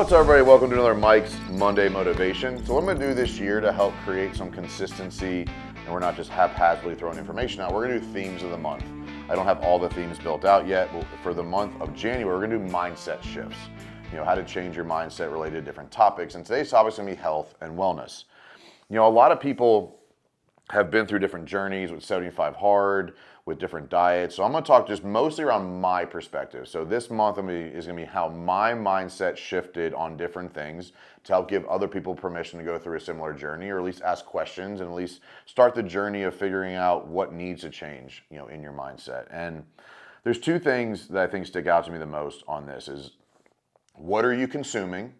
What's up, everybody? Welcome to another Mike's Monday Motivation. So what I'm going to do this year to help create some consistency, and we're not just haphazardly throwing information out, we're going to do themes of the month. I don't have all the themes built out yet, but for the month of January, we're going to do mindset shifts. How to change your mindset related to different topics. And today's topic is going to be health and wellness. A lot of people have been through different journeys with 75 Hard, with different diets. So I'm going to talk just mostly around my perspective. So this month is going to be how my mindset shifted on different things to help give other people permission to go through a similar journey, or at least ask questions and at least start the journey of figuring out what needs to change, in your mindset. And there's two things that I think stick out to me the most on this is what are you consuming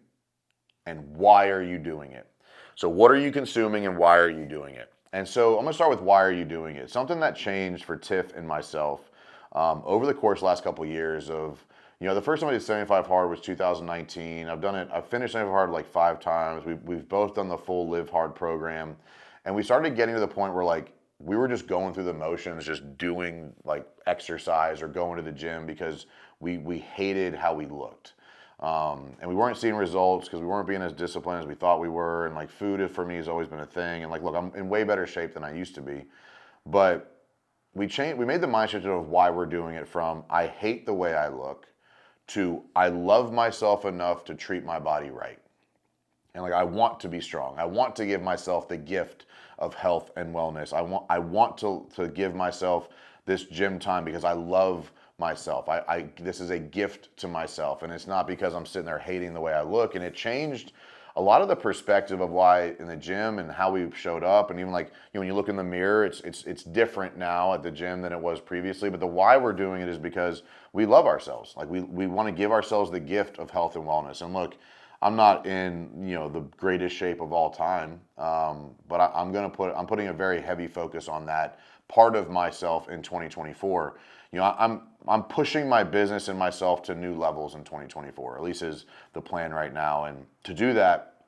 and why are you doing it? So what are you consuming and why are you doing it? And so I'm going to start with why are you doing it? Something that changed for Tiff and myself over the course of the last couple of years of, the first time I did 75 Hard was 2019. I've finished 75 Hard like 5 times. We've both done the full Live Hard program. And we started getting to the point where we were just going through the motions, just doing exercise or going to the gym because we hated how we looked. And we weren't seeing results because we weren't being as disciplined as we thought we were. And food for me has always been a thing. And look, I'm in way better shape than I used to be. But we made the mindset of why we're doing it from I hate the way I look to I love myself enough to treat my body right. And I want to be strong. I want to give myself the gift of health and wellness. I want to give myself this gym time because I love myself. This is a gift to myself, and it's not because I'm sitting there hating the way I look. And it changed a lot of the perspective of why in the gym and how we showed up, and even when you look in the mirror, it's different now at the gym than it was previously. But the why we're doing it is because we love ourselves. We want to give ourselves the gift of health and wellness. And look, I'm not in the greatest shape of all time, but I'm putting a very heavy focus on that part of myself in 2024. I'm pushing my business and myself to new levels in 2024, at least is the plan right now. And to do that,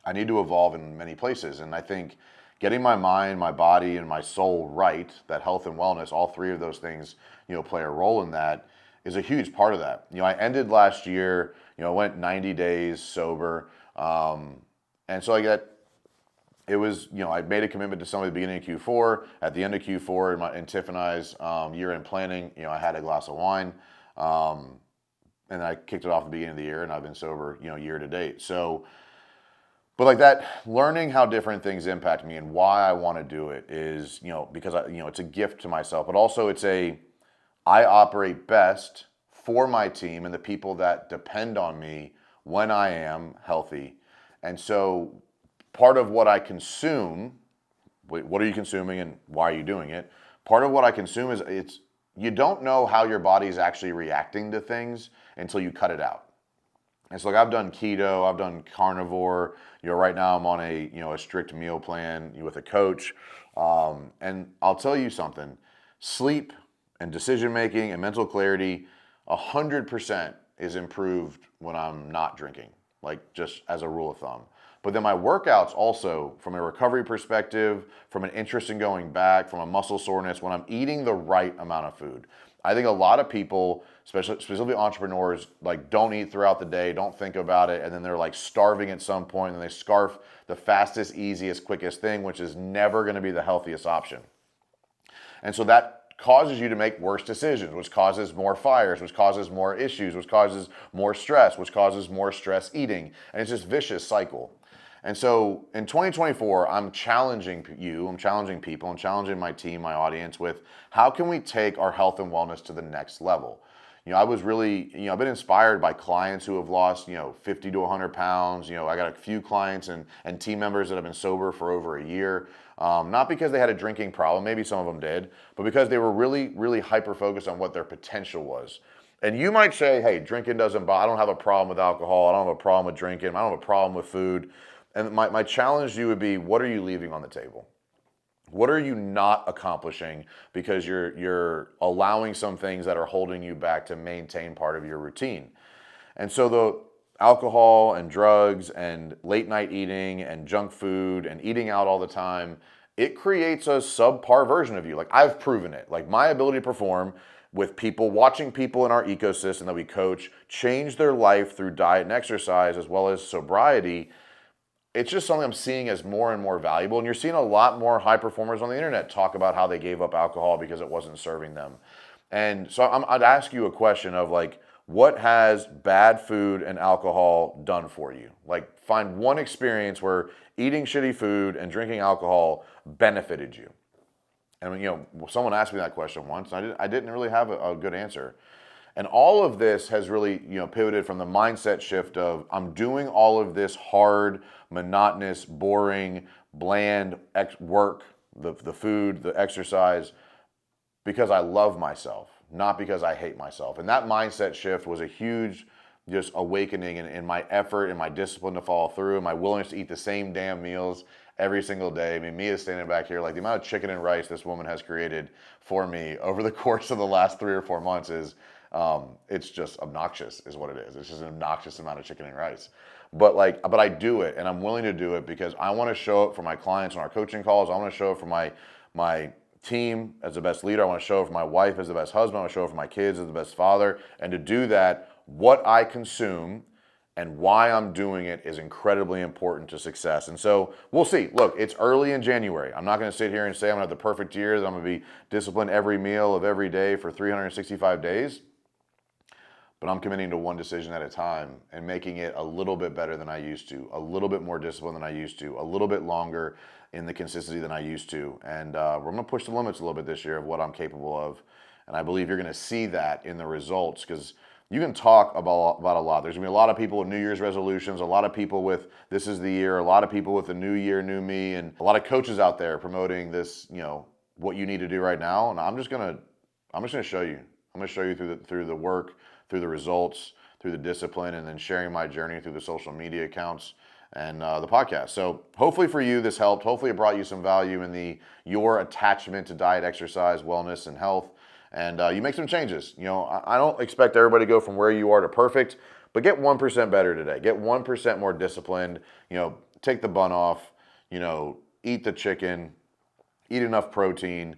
I need to evolve in many places. And I think getting my mind, my body, and my soul right, that health and wellness, all three of those things, play a role in that, is a huge part of that. I ended last year, I went 90 days sober. And so it was, I made a commitment to somebody at the beginning of Q4. At the end of Q4, in Tiff and I's year-end planning, I had a glass of wine, and I kicked it off at the beginning of the year, and I've been sober, year to date. So, but that, learning how different things impact me and why I want to do it is, because it's a gift to myself, but also I operate best for my team and the people that depend on me when I am healthy, and so. Part of what I consume, what are you consuming and why are you doing it? Part of what I consume is you don't know how your body is actually reacting to things until you cut it out. And so I've done keto, I've done carnivore. Right now I'm on a strict meal plan with a coach. And I'll tell you something, sleep and decision making and mental clarity, 100% is improved when I'm not drinking, just as a rule of thumb. But then my workouts also, from a recovery perspective, from an interest in going back, from a muscle soreness, when I'm eating the right amount of food. I think a lot of people, specifically entrepreneurs, don't eat throughout the day, don't think about it, and then they're starving at some point, and they scarf the fastest, easiest, quickest thing, which is never going to be the healthiest option. And so that causes you to make worse decisions, which causes more fires, which causes more issues, which causes more stress, which causes more stress eating. And it's this vicious cycle. And so in 2024, I'm challenging you, I'm challenging people, I'm challenging my team, my audience with how can we take our health and wellness to the next level? I was really, I've been inspired by clients who have lost, 50 to 100 pounds. I got a few clients and team members that have been sober for over a year. Not because they had a drinking problem, maybe some of them did, but because they were really, really hyper-focused on what their potential was. And you might say, hey, drinking doesn't bother, I don't have a problem with alcohol, I don't have a problem with drinking, I don't have a problem with food. And my challenge to you would be, what are you leaving on the table? What are you not accomplishing because you're allowing some things that are holding you back to maintain part of your routine? And so the alcohol and drugs and late night eating and junk food and eating out all the time, it creates a subpar version of you. I've proven it. My ability to perform with people, watching people in our ecosystem that we coach change their life through diet and exercise as well as sobriety. It's just something I'm seeing as more and more valuable. And you're seeing a lot more high performers on the internet talk about how they gave up alcohol because it wasn't serving them. And so I'd ask you a question of like, what has bad food and alcohol done for you? Like, find one experience where eating shitty food and drinking alcohol benefited you. And someone asked me that question once, and I didn't really have a good answer. And all of this has really, pivoted from the mindset shift of I'm doing all of this hard, monotonous, boring, bland work, the food, the exercise, because I love myself, not because I hate myself. And that mindset shift was a huge just awakening in my effort and my discipline to follow through and my willingness to eat the same damn meals every single day. I mean, Mia's standing back here, like the amount of chicken and rice this woman has created for me over the course of the last 3 or 4 months is, it's just obnoxious is what it is. It's just an obnoxious amount of chicken and rice. But I do it, and I'm willing to do it because I want to show up for my clients on our coaching calls. I want to show up for my team as the best leader. I want to show up for my wife as the best husband. I want to show up for my kids as the best father. And to do that, what I consume and why I'm doing it is incredibly important to success. And so we'll see. Look, it's early in January. I'm not going to sit here and say I'm going to have the perfect year, that I'm going to be disciplined every meal of every day for 365 days. But I'm committing to one decision at a time and making it a little bit better than I used to, a little bit more disciplined than I used to, a little bit longer in the consistency than I used to. And we're going to push the limits a little bit this year of what I'm capable of. And I believe you're going to see that in the results, because you can talk about a lot. There's going to be a lot of people with New Year's resolutions, a lot of people with this is the year, a lot of people with the new year, new me, and a lot of coaches out there promoting this, what you need to do right now. And I'm just going to show you. I'm going to show you through the work, through the results, through the discipline, and then sharing my journey through the social media accounts and the podcast. So hopefully for you, this helped. Hopefully it brought you some value in your attachment to diet, exercise, wellness, and health. And you make some changes. I don't expect everybody to go from where you are to perfect, but get 1% better today. Get 1% more disciplined. Take the bun off. Eat the chicken. Eat enough protein.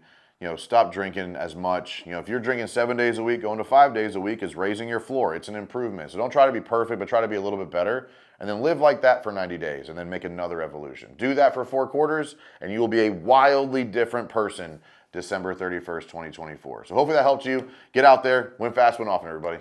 Stop drinking as much. If you're drinking 7 days a week, going to 5 days a week is raising your floor. It's an improvement. So don't try to be perfect, but try to be a little bit better. And then live like that for 90 days and then make another evolution. Do that for 4 quarters and you will be a wildly different person December 31st, 2024. So hopefully that helped you. Get out there, win fast, win often, everybody.